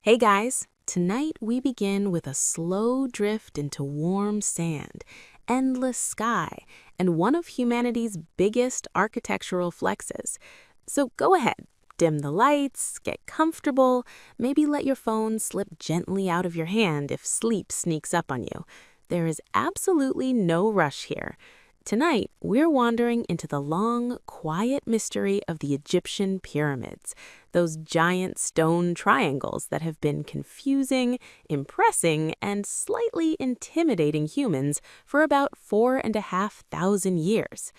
Hey guys, tonight we begin with a slow drift into warm sand, endless sky, and one of humanity's biggest architectural flexes. So go ahead, dim the lights, get comfortable, maybe let your phone slip gently out of your hand if sleep sneaks up on you. There is absolutely no rush here. Tonight, we're wandering into the long, quiet mystery of the Egyptian pyramids, those giant stone triangles that have been confusing, impressing, and slightly intimidating humans for about 4,500 years.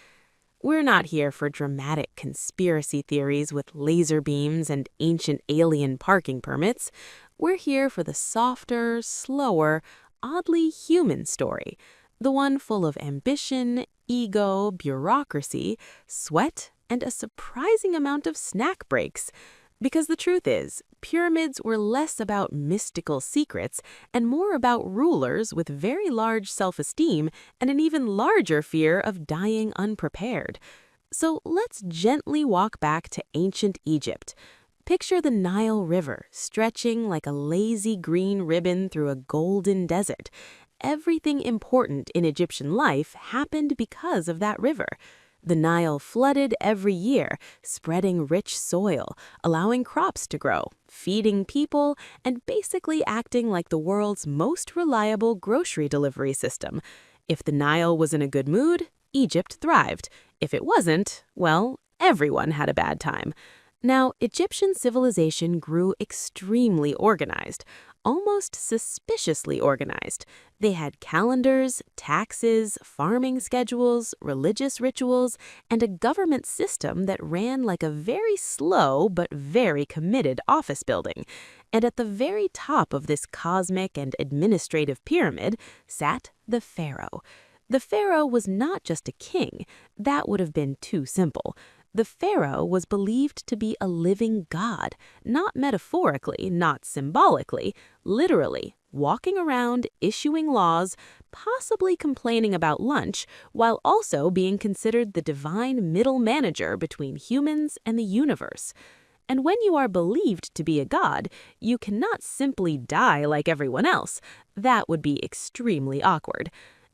We're not here for dramatic conspiracy theories with laser beams and ancient alien parking permits. We're here for the softer, slower, oddly human story, the one full of ambition, ego, bureaucracy, sweat, and a surprising amount of snack breaks. Because the truth is, pyramids were less about mystical secrets and more about rulers with very large self-esteem and an even larger fear of dying unprepared. So let's gently walk back to ancient Egypt. Picture the Nile River stretching like a lazy green ribbon through a golden desert. Everything important in Egyptian life happened because of that river. The Nile flooded every year, spreading rich soil, allowing crops to grow, feeding people, and basically acting like the world's most reliable grocery delivery system. If the Nile was in a good mood, Egypt thrived. If it wasn't, well, everyone had a bad time. Now, Egyptian civilization grew extremely organized, almost suspiciously organized. They had calendars, taxes, farming schedules, religious rituals, and a government system that ran like a very slow but very committed office building. And at the very top of this cosmic and administrative pyramid sat the pharaoh. The pharaoh was not just a king. That would have been too simple. The pharaoh was believed to be a living god, not metaphorically, not symbolically, literally, walking around, issuing laws, possibly complaining about lunch, while also being considered the divine middle manager between humans and the universe. And when you are believed to be a god, you cannot simply die like everyone else. That would be extremely awkward.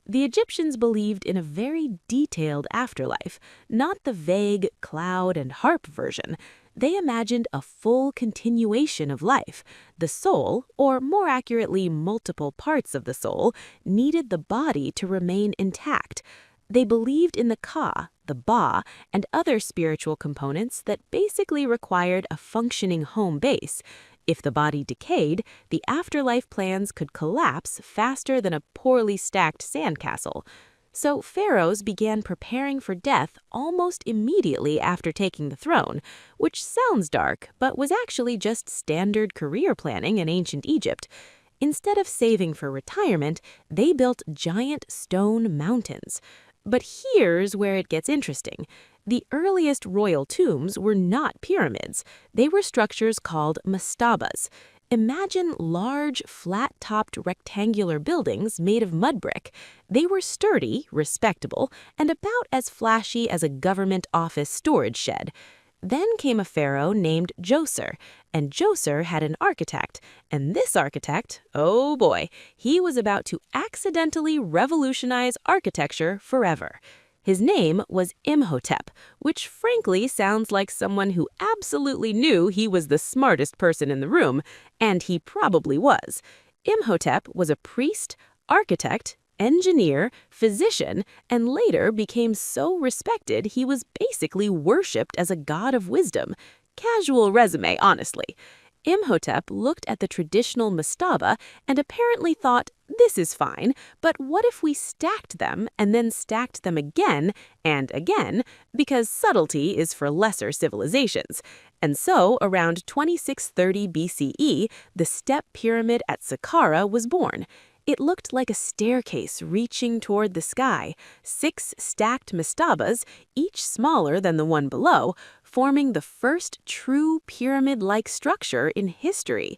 The Egyptians believed in a very detailed afterlife, not the vague cloud and harp version. They imagined a full continuation of life. The soul, or more accurately, multiple parts of the soul, needed the body to remain intact. They believed in the Ka, the Ba, and other spiritual components that basically required a functioning home base. If the body decayed, the afterlife plans could collapse faster than a poorly stacked sandcastle. So pharaohs began preparing for death almost immediately after taking the throne, which sounds dark, but was actually just standard career planning in ancient Egypt. Instead of saving for retirement, they built giant stone mountains. But here's where it gets interesting. The earliest royal tombs were not pyramids. They were structures called mastabas. Imagine large, flat-topped rectangular buildings made of mud brick. They were sturdy, respectable, and about as flashy as a government office storage shed. Then came a pharaoh named Djoser, and Djoser had an architect. And this architect, oh boy, he was about to accidentally revolutionize architecture forever. His name was Imhotep, which frankly sounds like someone who absolutely knew he was the smartest person in the room, and he probably was. Imhotep was a priest, architect, engineer, physician, and later became so respected he was basically worshipped as a god of wisdom. Casual resume, honestly. Imhotep looked at the traditional mastaba and apparently thought, this is fine, but what if we stacked them and then stacked them again and again, because subtlety is for lesser civilizations. And so, around 2630 BCE, the step pyramid at Saqqara was born. It looked like a staircase reaching toward the sky, 6 stacked mastabas, each smaller than the one below, forming the first true pyramid-like structure in history.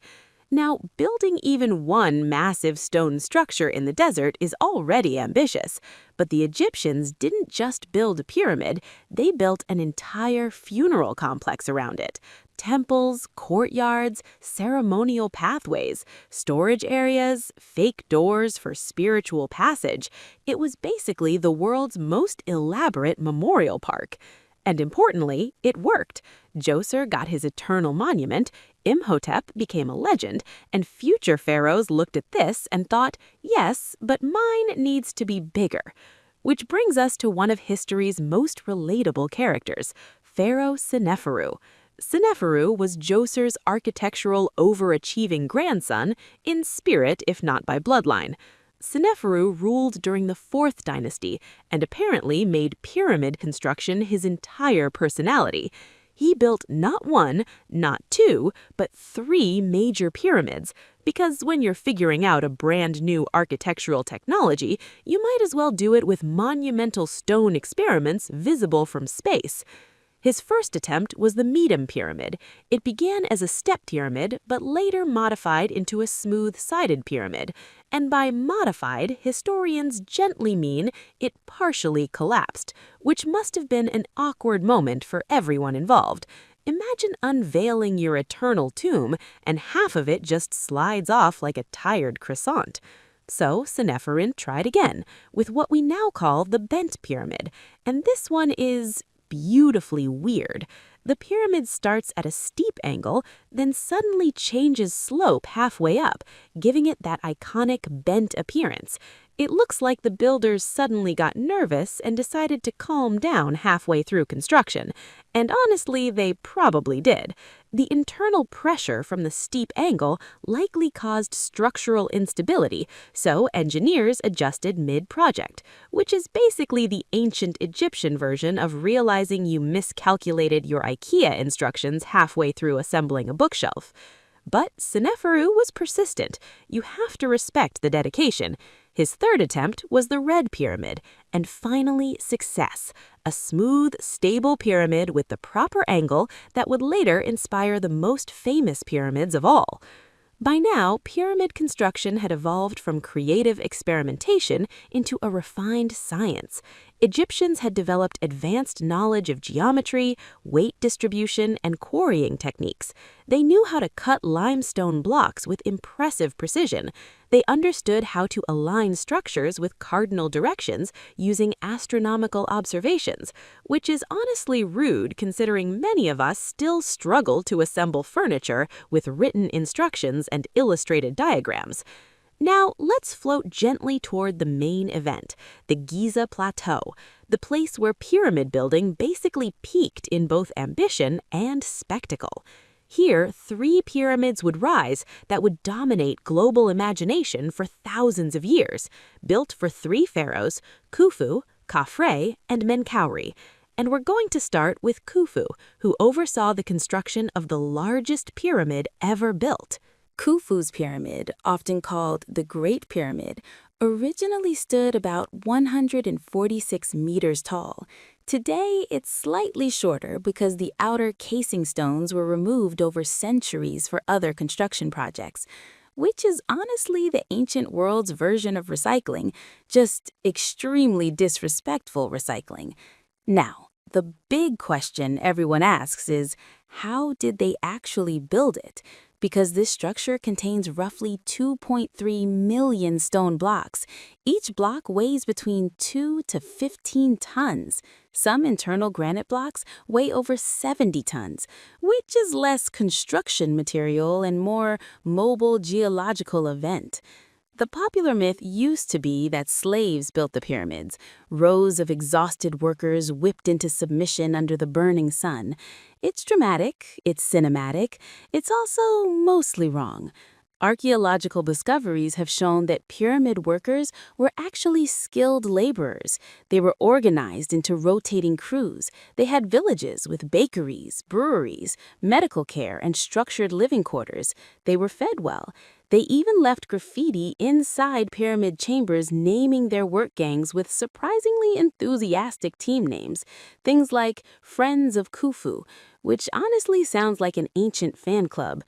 Now, building even one massive stone structure in the desert is already ambitious, but the Egyptians didn't just build a pyramid, they built an entire funeral complex around it. temples, courtyards, ceremonial pathways, storage areas, fake doors for spiritual passage. It was basically the world's most elaborate memorial park. And importantly, it worked. Djoser got his eternal monument, Imhotep became a legend, and future pharaohs looked at this and thought, yes, but mine needs to be bigger. Which brings us to one of history's most relatable characters, Pharaoh Seneferu. Seneferu was Djoser's architectural overachieving grandson, in spirit if not by bloodline. Seneferu ruled during the 4th dynasty and apparently made pyramid construction his entire personality. He built not 1, not 2, but 3 major pyramids, because when you're figuring out a brand new architectural technology, you might as well do it with monumental stone experiments visible from space. His first attempt was the Medum Pyramid. It began as a step pyramid, but later modified into a smooth-sided pyramid. And by modified, historians gently mean it partially collapsed, which must have been an awkward moment for everyone involved. Imagine unveiling your eternal tomb, and half of it just slides off like a tired croissant. So Seneferin tried again, with what we now call the Bent Pyramid, and this one is beautifully weird. The pyramid starts at a steep angle, then suddenly changes slope halfway up, giving it that iconic bent appearance. It looks like the builders suddenly got nervous and decided to calm down halfway through construction. And honestly, they probably did. The internal pressure from the steep angle likely caused structural instability, so engineers adjusted mid-project, which is basically the ancient Egyptian version of realizing you miscalculated your IKEA instructions halfway through assembling a bookshelf. But Seneferu was persistent. You have to respect the dedication. His third attempt was the Red Pyramid, and finally success, a smooth, stable pyramid with the proper angle that would later inspire the most famous pyramids of all. By now, pyramid construction had evolved from creative experimentation into a refined science. Egyptians had developed advanced knowledge of geometry, weight distribution, and quarrying techniques. They knew how to cut limestone blocks with impressive precision. They understood how to align structures with cardinal directions using astronomical observations, which is honestly rude considering many of us still struggle to assemble furniture with written instructions and illustrated diagrams. Now, let's float gently toward the main event, the Giza Plateau, the place where pyramid building basically peaked in both ambition and spectacle. Here, 3 pyramids would rise that would dominate global imagination for thousands of years, built for 3 pharaohs, Khufu, Khafre, and Menkaure. And we're going to start with Khufu, who oversaw the construction of the largest pyramid ever built. Khufu's pyramid, often called the Great Pyramid, originally stood about 146 meters tall. Today, it's slightly shorter because the outer casing stones were removed over centuries for other construction projects, which is honestly the ancient world's version of recycling, just extremely disrespectful recycling. Now, the big question everyone asks is, how did they actually build it? Because this structure contains roughly 2.3 million stone blocks. Each block weighs between 2 to 15 tons. Some internal granite blocks weigh over 70 tons, which is less construction material and more mobile geological event. The popular myth used to be that slaves built the pyramids, rows of exhausted workers whipped into submission under the burning sun. It's dramatic, it's cinematic, it's also mostly wrong. Archaeological discoveries have shown that pyramid workers were actually skilled laborers. They were organized into rotating crews. They had villages with bakeries, breweries, medical care, and structured living quarters. They were fed well. They even left graffiti inside pyramid chambers naming their work gangs with surprisingly enthusiastic team names. Things like Friends of Khufu, which honestly sounds like an ancient fan club.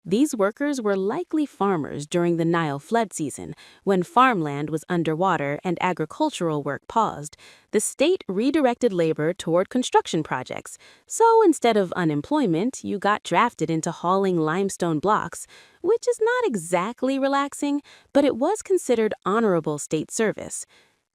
These workers were likely farmers during the Nile flood season, when farmland was underwater and agricultural work paused. The state redirected labor toward construction projects. So instead of unemployment, you got drafted into hauling limestone blocks, which is not exactly relaxing, but it was considered honorable state service.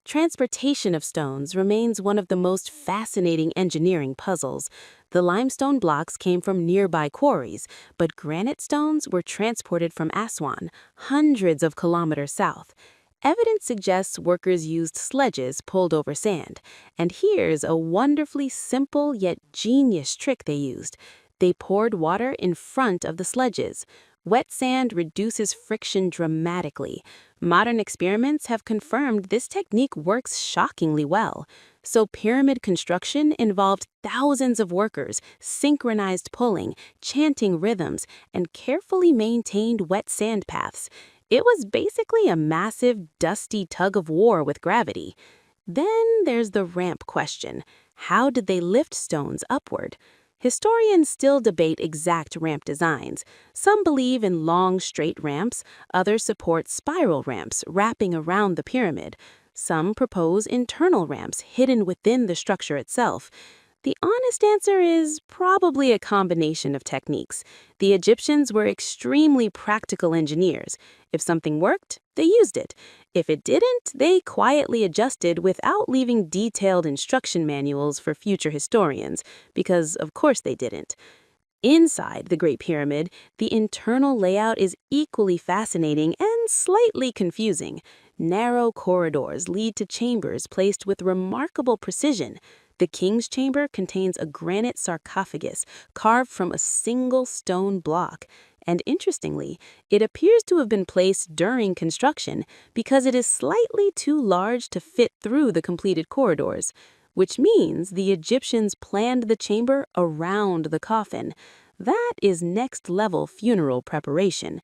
Transportation of stones remains one of the most fascinating engineering puzzles. The limestone blocks came from nearby quarries, but granite stones were transported from Aswan, hundreds of kilometers south. Evidence suggests workers used sledges pulled over sand. And here's a wonderfully simple yet genius trick they used. They poured water in front of the sledges. Wet sand reduces friction dramatically. Modern experiments have confirmed this technique works shockingly well. So pyramid construction involved thousands of workers, synchronized pulling, chanting rhythms, and carefully maintained wet sand paths. It was basically a massive, dusty tug of war with gravity. Then there's the ramp question. How did they lift stones upward? Historians still debate exact ramp designs. Some believe in long, straight ramps, others support spiral ramps wrapping around the pyramid. Some propose internal ramps hidden within the structure itself. The honest answer is probably a combination of techniques. The Egyptians were extremely practical engineers. If something worked, they used it. If it didn't, they quietly adjusted without leaving detailed instruction manuals for future historians, because of course they didn't. Inside the Great Pyramid, the internal layout is equally fascinating and slightly confusing. Narrow corridors lead to chambers placed with remarkable precision. The king's chamber contains a granite sarcophagus carved from a single stone block. And interestingly, it appears to have been placed during construction because it is slightly too large to fit through the completed corridors, which means the Egyptians planned the chamber around the coffin. That is next-level funeral preparation.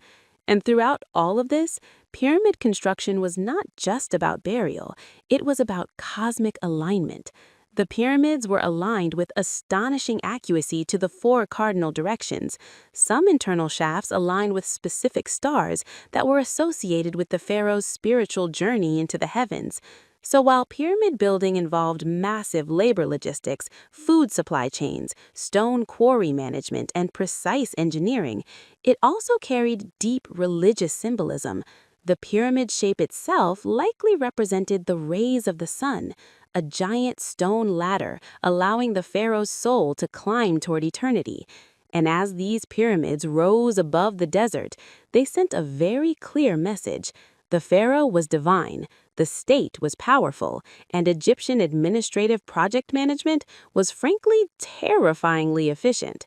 And throughout all of this, pyramid construction was not just about burial, it was about cosmic alignment. The pyramids were aligned with astonishing accuracy to the 4 cardinal directions. Some internal shafts aligned with specific stars that were associated with the pharaoh's spiritual journey into the heavens. So while pyramid building involved massive labor logistics, food supply chains, stone quarry management, and precise engineering, it also carried deep religious symbolism. The pyramid shape itself likely represented the rays of the sun, a giant stone ladder allowing the pharaoh's soul to climb toward eternity. And as these pyramids rose above the desert, they sent a very clear message. The pharaoh was divine, the state was powerful, and Egyptian administrative project management was frankly terrifyingly efficient.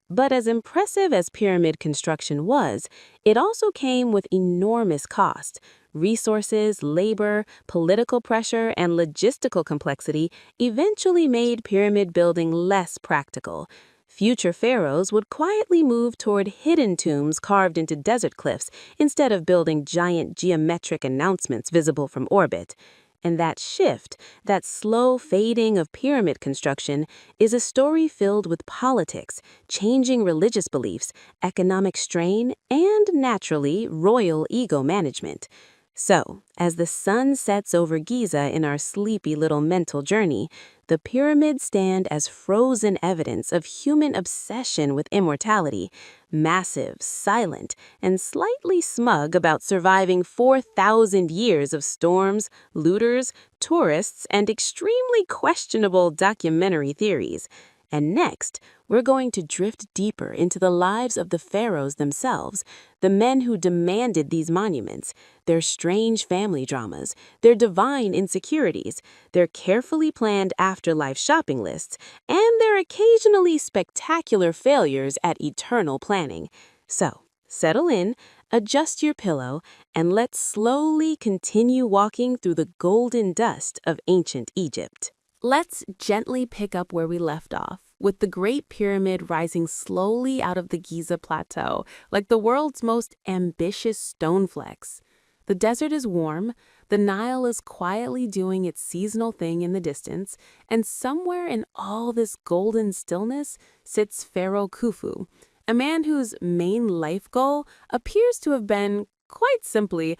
But as impressive as pyramid construction was, it also came with enormous cost. Resources, labor, political pressure, and logistical complexity eventually made pyramid building less practical. Future pharaohs would quietly move toward hidden tombs carved into desert cliffs instead of building giant geometric announcements visible from orbit. And that shift, that slow fading of pyramid construction, is a story filled with politics, changing religious beliefs, economic strain, and, naturally, royal ego management. So, as the sun sets over Giza in our sleepy little mental journey, the pyramids stand as frozen evidence of human obsession with immortality, massive, silent, and slightly smug about surviving 4,000 years of storms, looters, tourists, and extremely questionable documentary theories. And next, we're going to drift deeper into the lives of the pharaohs themselves, the men who demanded these monuments, their strange family dramas, their divine insecurities, their carefully planned afterlife shopping lists, and their occasionally spectacular failures at eternal planning. So, settle in, adjust your pillow, and let's slowly continue walking through the golden dust of ancient Egypt. Let's gently pick up where we left off, with the Great Pyramid rising slowly out of the Giza Plateau, like the world's most ambitious stone flex. The desert is warm, the Nile is quietly doing its seasonal thing in the distance, and somewhere in all this golden stillness sits Pharaoh Khufu, a man whose main life goal appears to have been, quite simply,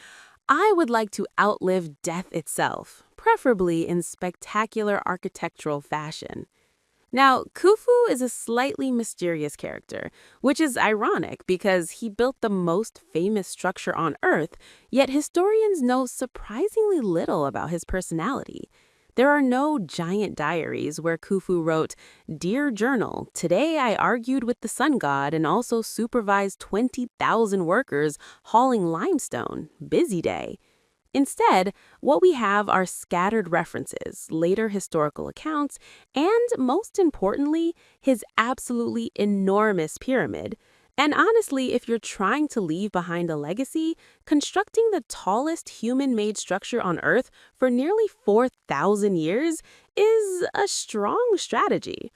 I would like to outlive death itself, preferably in spectacular architectural fashion. Now, Khufu is a slightly mysterious character, which is ironic because he built the most famous structure on Earth, yet historians know surprisingly little about his personality. There are no giant diaries where Khufu wrote, "Dear Journal, today I argued with the sun god and also supervised 20,000 workers hauling limestone. Busy day." Instead, what we have are scattered references, later historical accounts, and, most importantly, his absolutely enormous pyramid. And honestly, if you're trying to leave behind a legacy, constructing the tallest human-made structure on Earth for nearly 4,000 years is a strong strategy.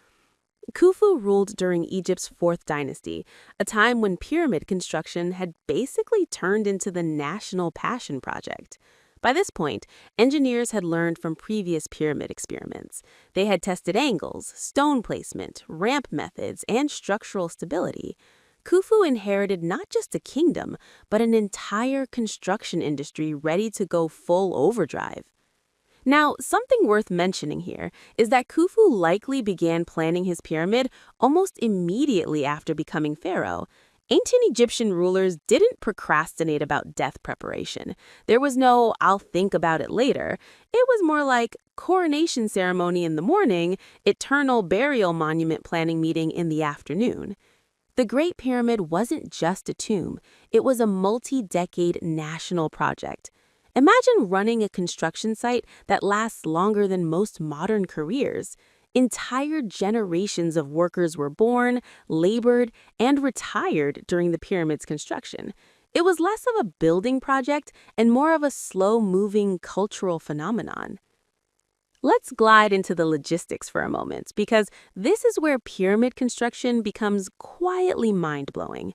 Khufu ruled during Egypt's fourth dynasty, a time when pyramid construction had basically turned into the national passion project. By this point, engineers had learned from previous pyramid experiments. They had tested angles, stone placement, ramp methods, and structural stability. Khufu inherited not just a kingdom, but an entire construction industry ready to go full overdrive. Now, something worth mentioning here is that Khufu likely began planning his pyramid almost immediately after becoming pharaoh. Ancient Egyptian rulers didn't procrastinate about death preparation. There was no "I'll think about it later." It was more like coronation ceremony in the morning, eternal burial monument planning meeting in the afternoon. The Great Pyramid wasn't just a tomb, it was a multi-decade national project. Imagine running a construction site that lasts longer than most modern careers. Entire generations of workers were born, labored, and retired during the pyramid's construction. It was less of a building project and more of a slow-moving cultural phenomenon. Let's glide into the logistics for a moment, because this is where pyramid construction becomes quietly mind-blowing.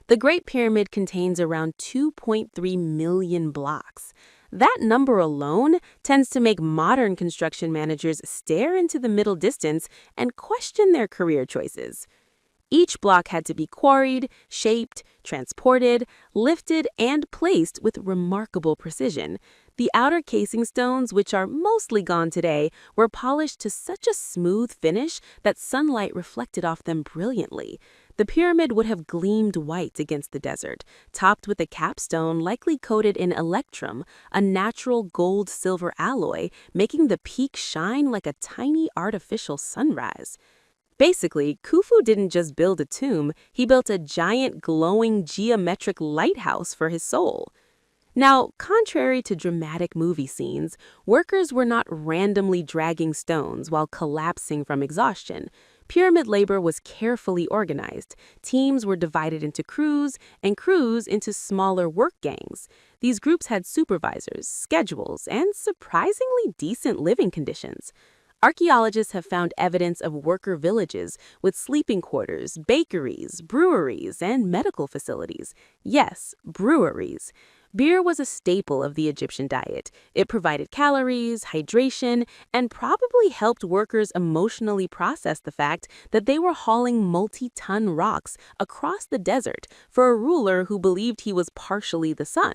The Great Pyramid contains around 2.3 million blocks. That number alone tends to make modern construction managers stare into the middle distance and question their career choices. Each block had to be quarried, shaped, transported, lifted, and placed with remarkable precision. The outer casing stones, which are mostly gone today, were polished to such a smooth finish that sunlight reflected off them brilliantly. The pyramid would have gleamed white against the desert, topped with a capstone likely coated in electrum, a natural gold-silver alloy, making the peak shine like a tiny artificial sunrise. Basically, Khufu didn't just build a tomb, he built a giant glowing geometric lighthouse for his soul. Now, contrary to dramatic movie scenes, workers were not randomly dragging stones while collapsing from exhaustion. Pyramid labor was carefully organized. Teams were divided into crews, and crews into smaller work gangs. These groups had supervisors, schedules, and surprisingly decent living conditions. Archaeologists have found evidence of worker villages with sleeping quarters, bakeries, breweries, and medical facilities. Yes, breweries. Beer was a staple of the Egyptian diet. It provided calories, hydration, and probably helped workers emotionally process the fact that they were hauling multi-ton rocks across the desert for a ruler who believed he was partially the sun.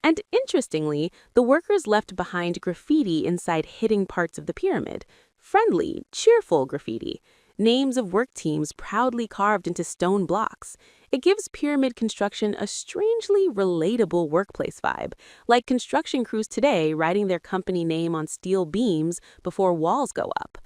And interestingly, the workers left behind graffiti inside hidden parts of the pyramid. Friendly, cheerful graffiti. Names of work teams proudly carved into stone blocks. It gives pyramid construction a strangely relatable workplace vibe, like construction crews today writing their company name on steel beams before walls go up.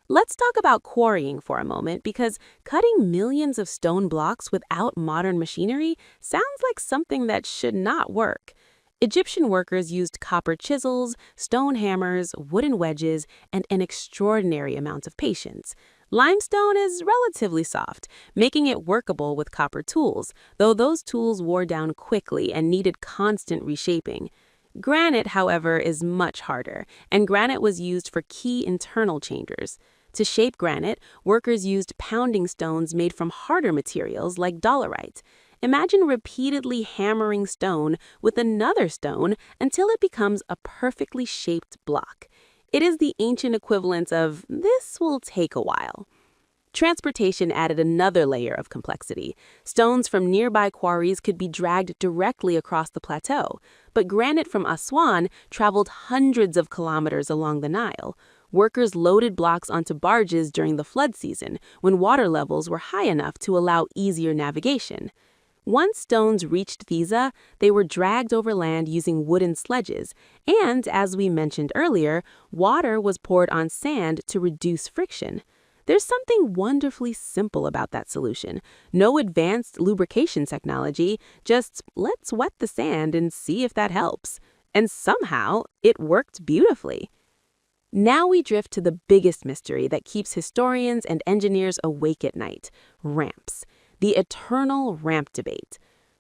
Let's talk about quarrying for a moment, because cutting millions of stone blocks without modern machinery sounds like something that should not work. Egyptian workers used copper chisels, stone hammers, wooden wedges, and an extraordinary amount of patience. Limestone is relatively soft, making it workable with copper tools, though those tools wore down quickly and needed constant reshaping. Granite, however, is much harder, and granite was used for key internal chambers. To shape granite, workers used pounding stones made from harder materials like dolerite. Imagine repeatedly hammering stone with another stone until it becomes a perfectly shaped block. It is the ancient equivalent of "this will take a while." Transportation added another layer of complexity. Stones from nearby quarries could be dragged directly across the plateau, but granite from Aswan traveled hundreds of kilometers along the Nile. Workers loaded blocks onto barges during the flood season, when water levels were high enough to allow easier navigation. Once stones reached Giza, they were dragged over land using wooden sledges, and, as we mentioned earlier, water was poured on sand to reduce friction. There's something wonderfully simple about that solution. No advanced lubrication technology, just let's wet the sand and see if that helps. And somehow, it worked beautifully. Now we drift to the biggest mystery that keeps historians and engineers awake at night: ramps. The eternal ramp debate.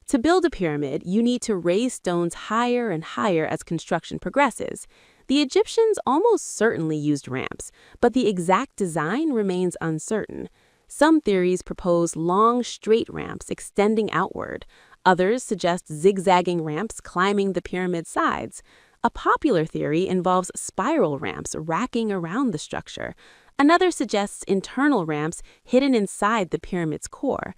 To build a pyramid, you need to raise stones higher and higher as construction progresses. The Egyptians almost certainly used ramps, but the exact design remains uncertain. Some theories propose long, straight ramps extending outward. Others suggest zigzagging ramps climbing the pyramid's sides. A popular theory involves spiral ramps racking around the structure. Another suggests internal ramps hidden inside the pyramid's core.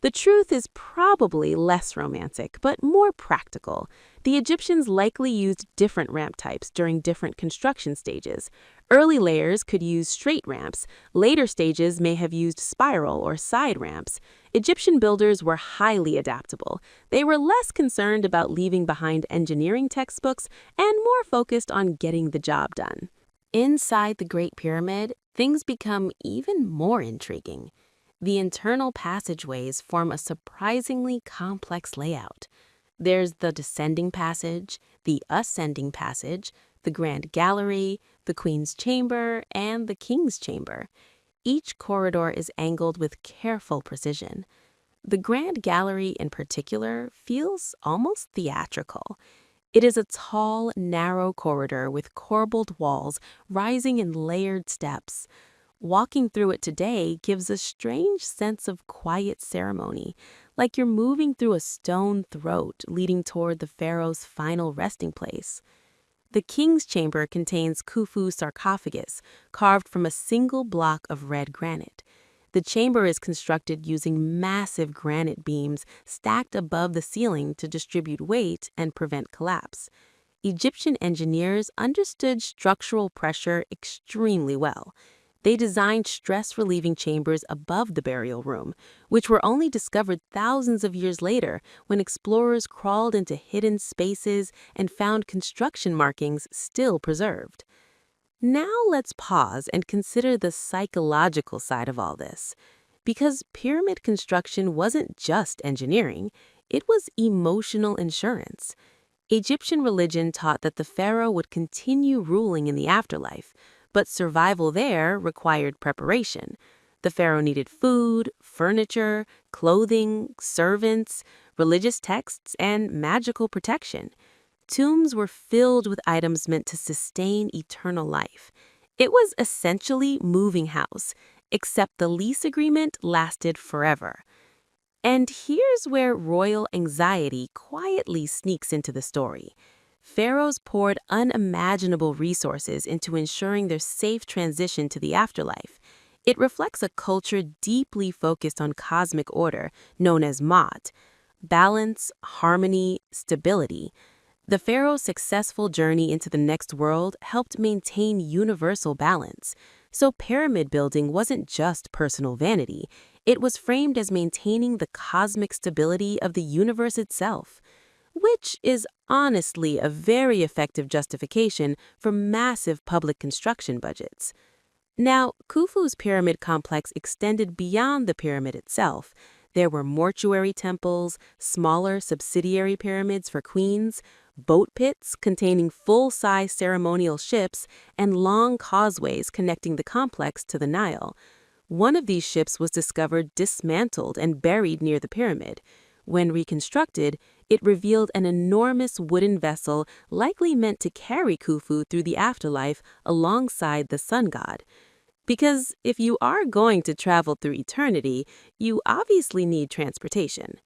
The truth is probably less romantic, but more practical. The Egyptians likely used different ramp types during different construction stages. Early layers could use straight ramps. Later stages may have used spiral or side ramps. Egyptian builders were highly adaptable. They were less concerned about leaving behind engineering textbooks and more focused on getting the job done. Inside the Great Pyramid, things become even more intriguing. The internal passageways form a surprisingly complex layout. There's the descending passage, the ascending passage, the Grand Gallery, the Queen's Chamber, and the King's Chamber. Each corridor is angled with careful precision. The Grand Gallery in particular feels almost theatrical. It is a tall, narrow corridor with corbelled walls rising in layered steps. Walking through it today gives a strange sense of quiet ceremony, like you're moving through a stone throat leading toward the pharaoh's final resting place. The king's chamber contains Khufu's sarcophagus, carved from a single block of red granite. The chamber is constructed using massive granite beams stacked above the ceiling to distribute weight and prevent collapse. Egyptian engineers understood structural pressure extremely well. They designed stress-relieving chambers above the burial room, which were only discovered thousands of years later when explorers crawled into hidden spaces and found construction markings still preserved. Now let's pause and consider the psychological side of all this. Because pyramid construction wasn't just engineering, it was emotional insurance. Egyptian religion taught that the pharaoh would continue ruling in the afterlife, but survival there required preparation. The pharaoh needed food, furniture, clothing, servants, religious texts, and magical protection. Tombs were filled with items meant to sustain eternal life. It was essentially moving house, except the lease agreement lasted forever. And here's where royal anxiety quietly sneaks into the story. Pharaohs poured unimaginable resources into ensuring their safe transition to the afterlife. It reflects a culture deeply focused on cosmic order, known as Ma'at: balance, harmony, stability. The pharaoh's successful journey into the next world helped maintain universal balance. So pyramid building wasn't just personal vanity. It was framed as maintaining the cosmic stability of the universe itself, which is honestly a very effective justification for massive public construction budgets. Now, Khufu's pyramid complex extended beyond the pyramid itself. There were mortuary temples, smaller subsidiary pyramids for queens, boat pits containing full-size ceremonial ships, and long causeways connecting the complex to the Nile. One of these ships was discovered dismantled and buried near the pyramid. When reconstructed, it revealed an enormous wooden vessel likely meant to carry Khufu through the afterlife alongside the sun god. Because if you are going to travel through eternity, you obviously need transportation.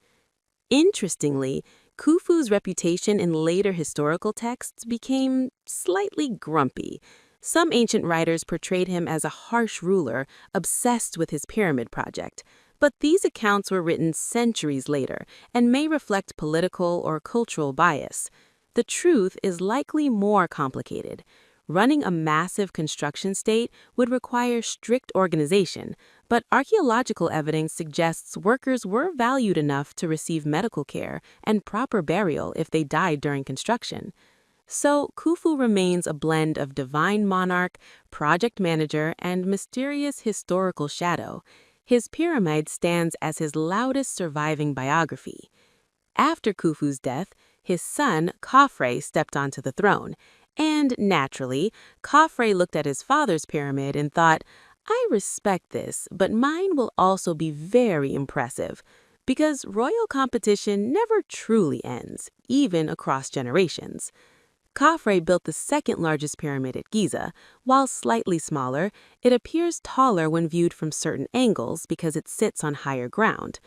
Interestingly, Khufu's reputation in later historical texts became slightly grumpy. Some ancient writers portrayed him as a harsh ruler, obsessed with his pyramid project. But these accounts were written centuries later and may reflect political or cultural bias. The truth is likely more complicated. Running a massive construction state would require strict organization, but archaeological evidence suggests workers were valued enough to receive medical care and proper burial if they died during construction. So, Khufu remains a blend of divine monarch, project manager, and mysterious historical shadow. His pyramid stands as his loudest surviving biography. After Khufu's death, his son, Khafre, stepped onto the throne. And naturally, Khafre looked at his father's pyramid and thought, I respect this, but mine will also be very impressive. Because royal competition never truly ends, even across generations. Khafre built the second largest pyramid at Giza. While slightly smaller, it appears taller when viewed from certain angles because it sits on higher ground.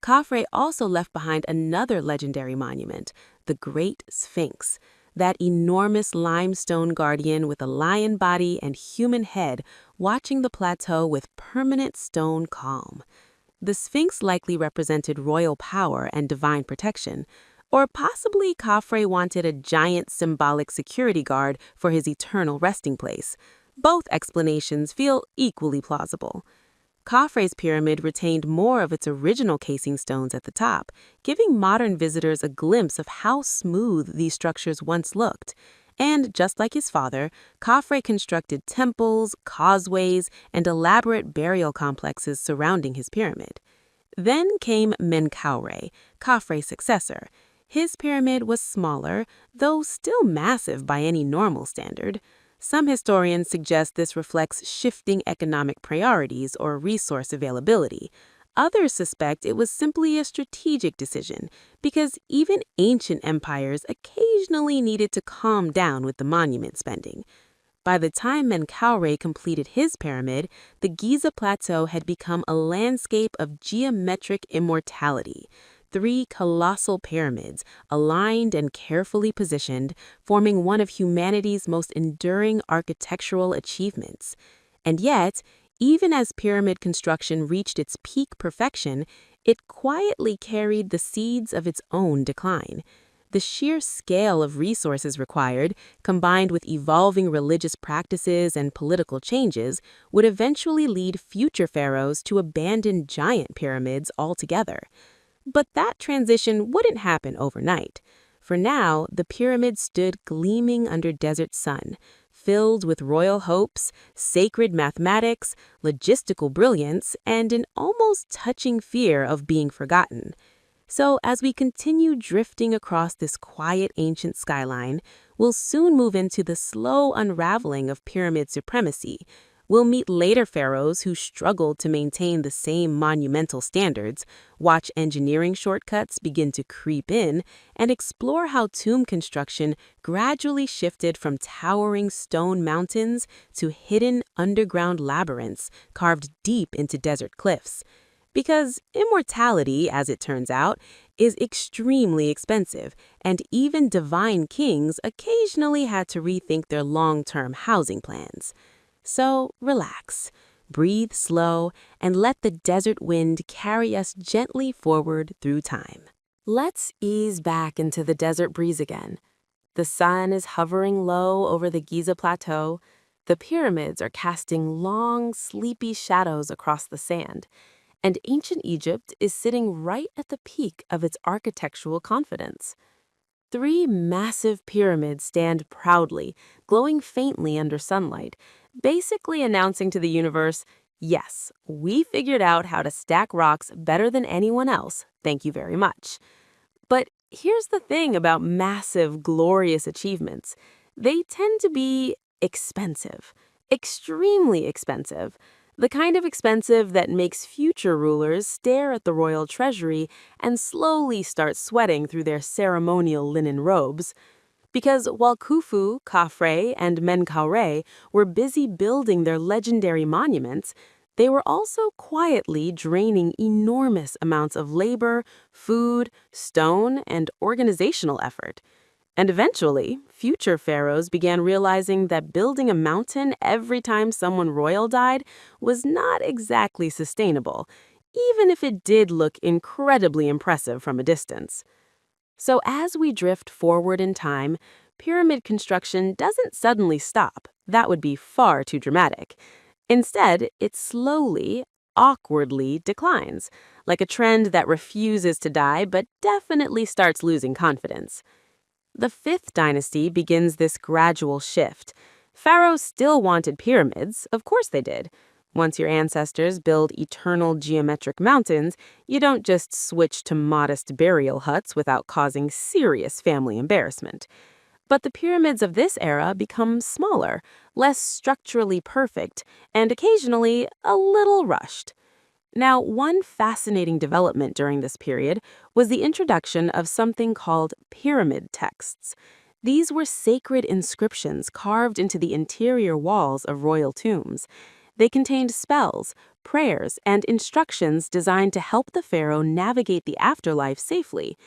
Khafre also left behind another legendary monument, the Great Sphinx, that enormous limestone guardian with a lion body and human head watching the plateau with permanent stone calm. The Sphinx likely represented royal power and divine protection, or possibly Khafre wanted a giant symbolic security guard for his eternal resting place. Both explanations feel equally plausible. Khafre's pyramid retained more of its original casing stones at the top, giving modern visitors a glimpse of how smooth these structures once looked. And just like his father, Khafre constructed temples, causeways, and elaborate burial complexes surrounding his pyramid. Then came Menkaure, Khafre's successor. His pyramid was smaller, though still massive by any normal standard. Some historians suggest this reflects shifting economic priorities or resource availability. Others suspect it was simply a strategic decision, because even ancient empires occasionally needed to calm down with the monument spending. By the time Menkaure completed his pyramid, the Giza Plateau had become a landscape of geometric immortality. 3 colossal pyramids, aligned and carefully positioned, forming one of humanity's most enduring architectural achievements. And yet, even as pyramid construction reached its peak perfection, it quietly carried the seeds of its own decline. The sheer scale of resources required, combined with evolving religious practices and political changes, would eventually lead future pharaohs to abandon giant pyramids altogether. But that transition wouldn't happen overnight. For now, the pyramid stood gleaming under desert sun, filled with royal hopes, sacred mathematics, logistical brilliance, and an almost touching fear of being forgotten. So as we continue drifting across this quiet ancient skyline, we'll soon move into the slow unraveling of pyramid supremacy. We'll meet later pharaohs who struggled to maintain the same monumental standards, watch engineering shortcuts begin to creep in, and explore how tomb construction gradually shifted from towering stone mountains to hidden underground labyrinths carved deep into desert cliffs. Because immortality, as it turns out, is extremely expensive, and even divine kings occasionally had to rethink their long-term housing plans. So relax, breathe slow, and let the desert wind carry us gently forward through time. Let's ease back into the desert breeze again. The sun is hovering low over the Giza Plateau. The pyramids are casting long, sleepy shadows across the sand. And ancient Egypt is sitting right at the peak of its architectural confidence. 3 massive pyramids stand proudly, glowing faintly under sunlight, basically announcing to the universe, yes, we figured out how to stack rocks better than anyone else, thank you very much. But here's the thing about massive, glorious achievements. They tend to be expensive, extremely expensive. The kind of expensive that makes future rulers stare at the royal treasury and slowly start sweating through their ceremonial linen robes. Because while Khufu, Khafre, and Menkaure were busy building their legendary monuments, they were also quietly draining enormous amounts of labor, food, stone, and organizational effort. And eventually, future pharaohs began realizing that building a mountain every time someone royal died was not exactly sustainable, even if it did look incredibly impressive from a distance. So as we drift forward in time, pyramid construction doesn't suddenly stop. That would be far too dramatic. Instead, it slowly, awkwardly declines, like a trend that refuses to die but definitely starts losing confidence. The fifth dynasty begins this gradual shift. Pharaohs still wanted pyramids, of course they did. Once your ancestors build eternal geometric mountains, you don't just switch to modest burial huts without causing serious family embarrassment. But the pyramids of this era become smaller, less structurally perfect, and occasionally a little rushed. Now, one fascinating development during this period was the introduction of something called pyramid texts. These were sacred inscriptions carved into the interior walls of royal tombs. They contained spells, prayers, and instructions designed to help the pharaoh navigate the afterlife safely.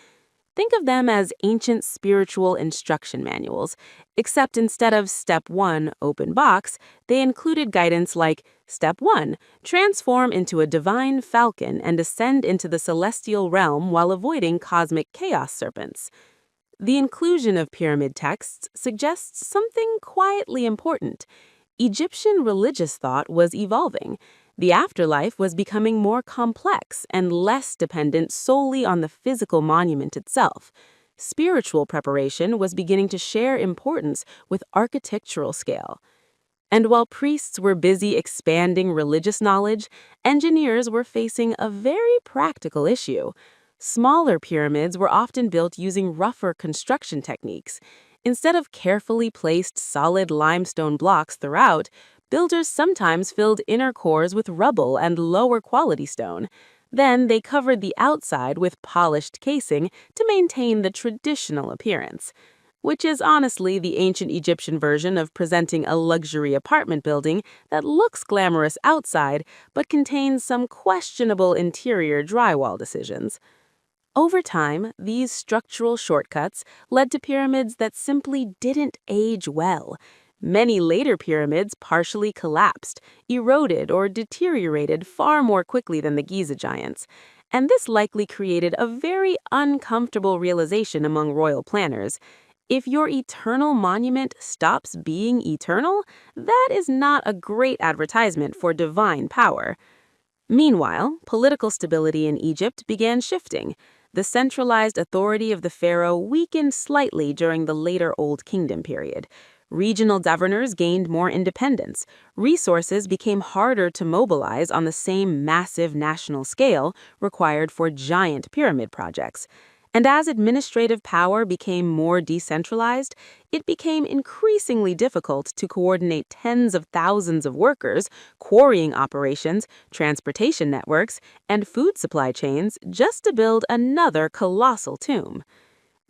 Think of them as ancient spiritual instruction manuals, except instead of Step 1, open box, they included guidance like Step 1, transform into a divine falcon and ascend into the celestial realm while avoiding cosmic chaos serpents. The inclusion of pyramid texts suggests something quietly important. Egyptian religious thought was evolving. The afterlife was becoming more complex and less dependent solely on the physical monument itself. Spiritual preparation was beginning to share importance with architectural scale. And while priests were busy expanding religious knowledge, engineers were facing a very practical issue. Smaller pyramids were often built using rougher construction techniques. Instead of carefully placed solid limestone blocks throughout, builders sometimes filled inner cores with rubble and lower quality stone. Then they covered the outside with polished casing to maintain the traditional appearance, which is honestly the ancient Egyptian version of presenting a luxury apartment building that looks glamorous outside but contains some questionable interior drywall decisions. Over time, these structural shortcuts led to pyramids that simply didn't age well. Many later pyramids partially collapsed, eroded, or deteriorated far more quickly than the Giza giants. And this likely created a very uncomfortable realization among royal planners. If your eternal monument stops being eternal, that is not a great advertisement for divine power. Meanwhile, political stability in Egypt began shifting. The centralized authority of the pharaoh weakened slightly during the later Old Kingdom period. Regional governors gained more independence. Resources became harder to mobilize on the same massive national scale required for giant pyramid projects. And as administrative power became more decentralized, it became increasingly difficult to coordinate tens of thousands of workers, quarrying operations, transportation networks, and food supply chains just to build another colossal tomb.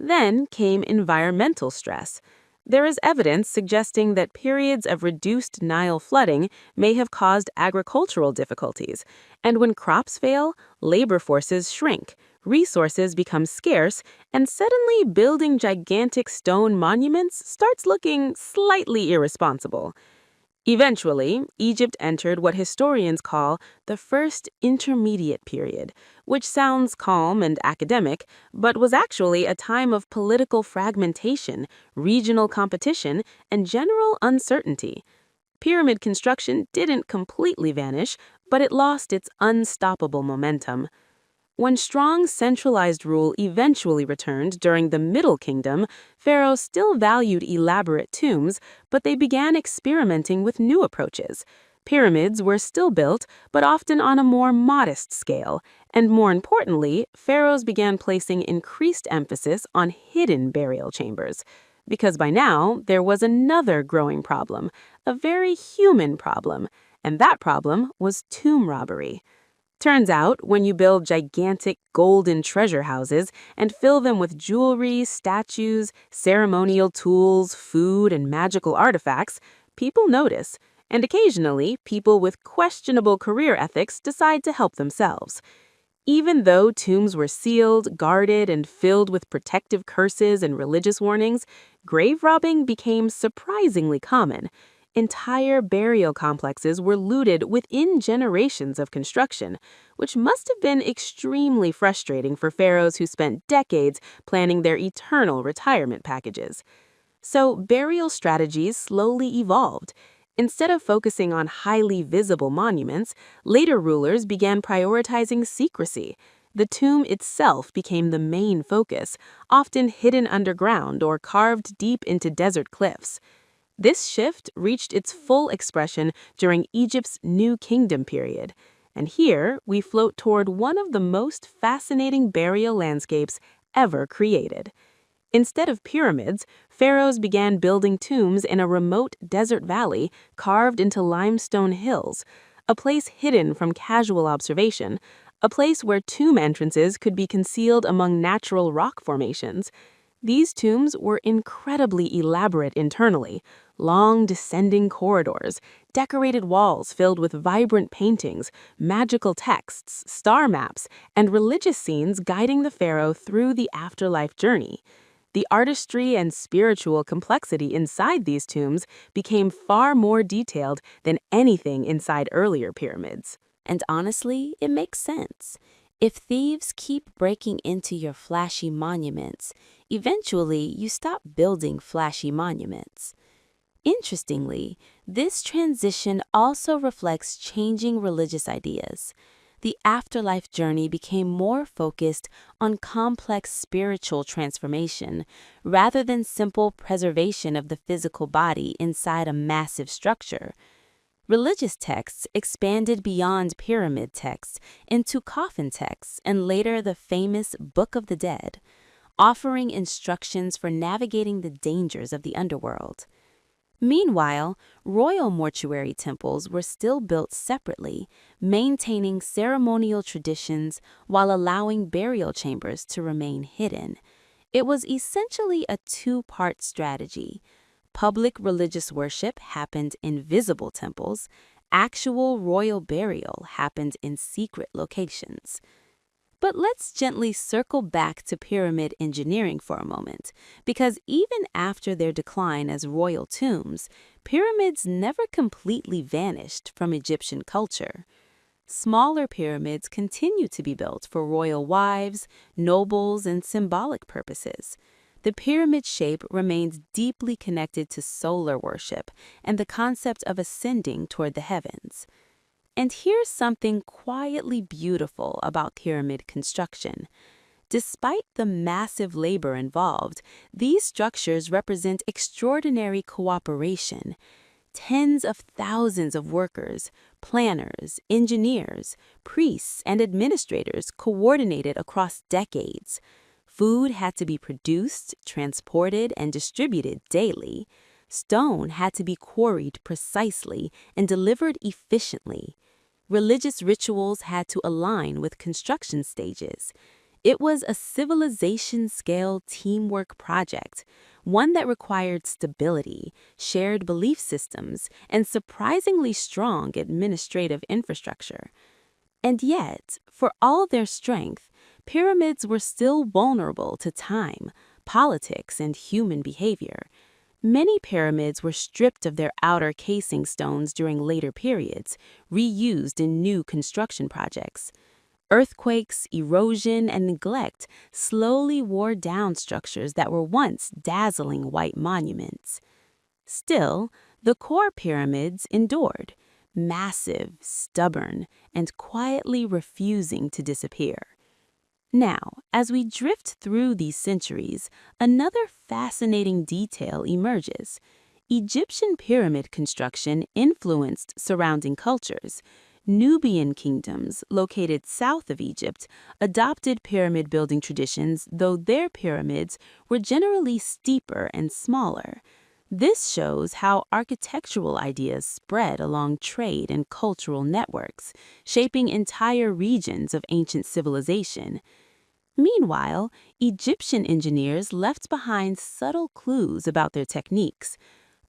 Then came environmental stress. There is evidence suggesting that periods of reduced Nile flooding may have caused agricultural difficulties, and when crops fail, labor forces shrink, resources become scarce, and suddenly building gigantic stone monuments starts looking slightly irresponsible. Eventually, Egypt entered what historians call the First Intermediate Period, which sounds calm and academic, but was actually a time of political fragmentation, regional competition, and general uncertainty. Pyramid construction didn't completely vanish, but it lost its unstoppable momentum. When strong centralized rule eventually returned during the Middle Kingdom, pharaohs still valued elaborate tombs, but they began experimenting with new approaches. Pyramids were still built, but often on a more modest scale, and more importantly, pharaohs began placing increased emphasis on hidden burial chambers. Because by now, there was another growing problem, a very human problem, and that problem was tomb robbery. Turns out, when you build gigantic golden treasure houses and fill them with jewelry, statues, ceremonial tools, food, and magical artifacts, people notice, and occasionally people with questionable career ethics decide to help themselves. Even though tombs were sealed, guarded, and filled with protective curses and religious warnings, grave robbing became surprisingly common. Entire burial complexes were looted within generations of construction, which must have been extremely frustrating for pharaohs who spent decades planning their eternal retirement packages. So, burial strategies slowly evolved. Instead of focusing on highly visible monuments, later rulers began prioritizing secrecy. The tomb itself became the main focus, often hidden underground or carved deep into desert cliffs. This shift reached its full expression during Egypt's New Kingdom period. And here, we float toward one of the most fascinating burial landscapes ever created. Instead of pyramids, pharaohs began building tombs in a remote desert valley carved into limestone hills, a place hidden from casual observation, a place where tomb entrances could be concealed among natural rock formations. These tombs were incredibly elaborate internally, long descending corridors, decorated walls filled with vibrant paintings, magical texts, star maps, and religious scenes guiding the pharaoh through the afterlife journey. The artistry and spiritual complexity inside these tombs became far more detailed than anything inside earlier pyramids. And honestly, it makes sense. If thieves keep breaking into your flashy monuments, eventually you stop building flashy monuments. Interestingly, this transition also reflects changing religious ideas. The afterlife journey became more focused on complex spiritual transformation rather than simple preservation of the physical body inside a massive structure. Religious texts expanded beyond pyramid texts into coffin texts and later the famous Book of the Dead, offering instructions for navigating the dangers of the underworld. Meanwhile, royal mortuary temples were still built separately, maintaining ceremonial traditions while allowing burial chambers to remain hidden. It was essentially a two-part strategy. Public religious worship happened in visible temples. Actual royal burial happened in secret locations. But let's gently circle back to pyramid engineering for a moment, because even after their decline as royal tombs, pyramids never completely vanished from Egyptian culture. Smaller pyramids continue to be built for royal wives, nobles, and symbolic purposes. The pyramid shape remains deeply connected to solar worship and the concept of ascending toward the heavens. And here's something quietly beautiful about pyramid construction. Despite the massive labor involved, these structures represent extraordinary cooperation. Tens of thousands of workers, planners, engineers, priests, and administrators coordinated across decades. Food had to be produced, transported, and distributed daily. Stone had to be quarried precisely and delivered efficiently. Religious rituals had to align with construction stages. It was a civilization-scale teamwork project, one that required stability, shared belief systems, and surprisingly strong administrative infrastructure. And yet, for all their strength, pyramids were still vulnerable to time, politics, and human behavior. Many pyramids were stripped of their outer casing stones during later periods, reused in new construction projects. Earthquakes, erosion, and neglect slowly wore down structures that were once dazzling white monuments. Still, the core pyramids endured, massive, stubborn, and quietly refusing to disappear. Now, as we drift through these centuries, another fascinating detail emerges. Egyptian pyramid construction influenced surrounding cultures. Nubian kingdoms, located south of Egypt, adopted pyramid building traditions, though their pyramids were generally steeper and smaller. This shows how architectural ideas spread along trade and cultural networks, shaping entire regions of ancient civilization. Meanwhile, Egyptian engineers left behind subtle clues about their techniques.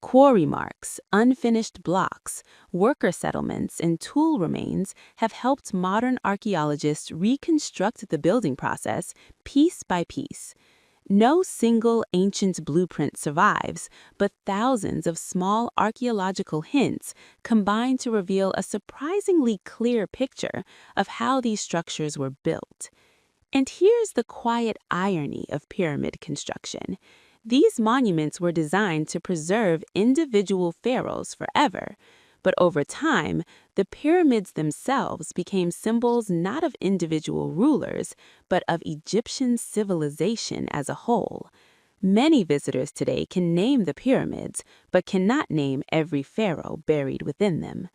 Quarry marks, unfinished blocks, worker settlements, and tool remains have helped modern archaeologists reconstruct the building process piece by piece. No single ancient blueprint survives, but thousands of small archaeological hints combine to reveal a surprisingly clear picture of how these structures were built. And here's the quiet irony of pyramid construction. These monuments were designed to preserve individual pharaohs forever, but over time, the pyramids themselves became symbols not of individual rulers, but of Egyptian civilization as a whole. Many visitors today can name the pyramids, but cannot name every pharaoh buried within them.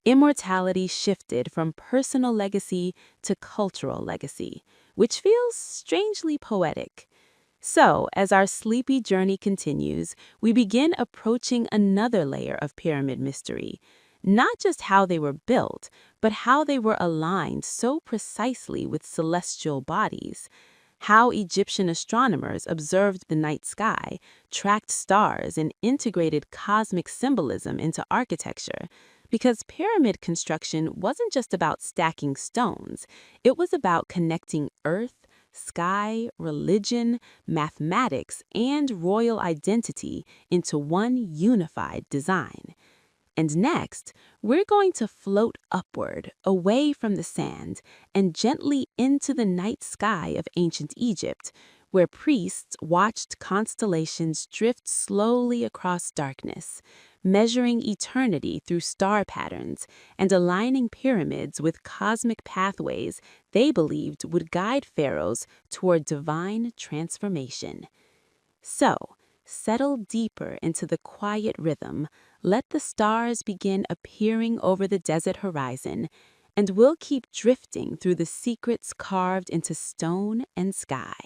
Immortality shifted from personal legacy to cultural legacy, which feels strangely poetic. So, as our sleepy journey continues, we begin approaching another layer of pyramid mystery. Not just how they were built, but how they were aligned so precisely with celestial bodies. How Egyptian astronomers observed the night sky, tracked stars, and integrated cosmic symbolism into architecture. Because pyramid construction wasn't just about stacking stones, it was about connecting earth, sky, religion, mathematics, and royal identity into one unified design. And next, we're going to float upward, away from the sand, and gently into the night sky of ancient Egypt, where priests watched constellations drift slowly across darkness, measuring eternity through star patterns and aligning pyramids with cosmic pathways they believed would guide pharaohs toward divine transformation. So, settle deeper into the quiet rhythm, let the stars begin appearing over the desert horizon, and we'll keep drifting through the secrets carved into stone and sky.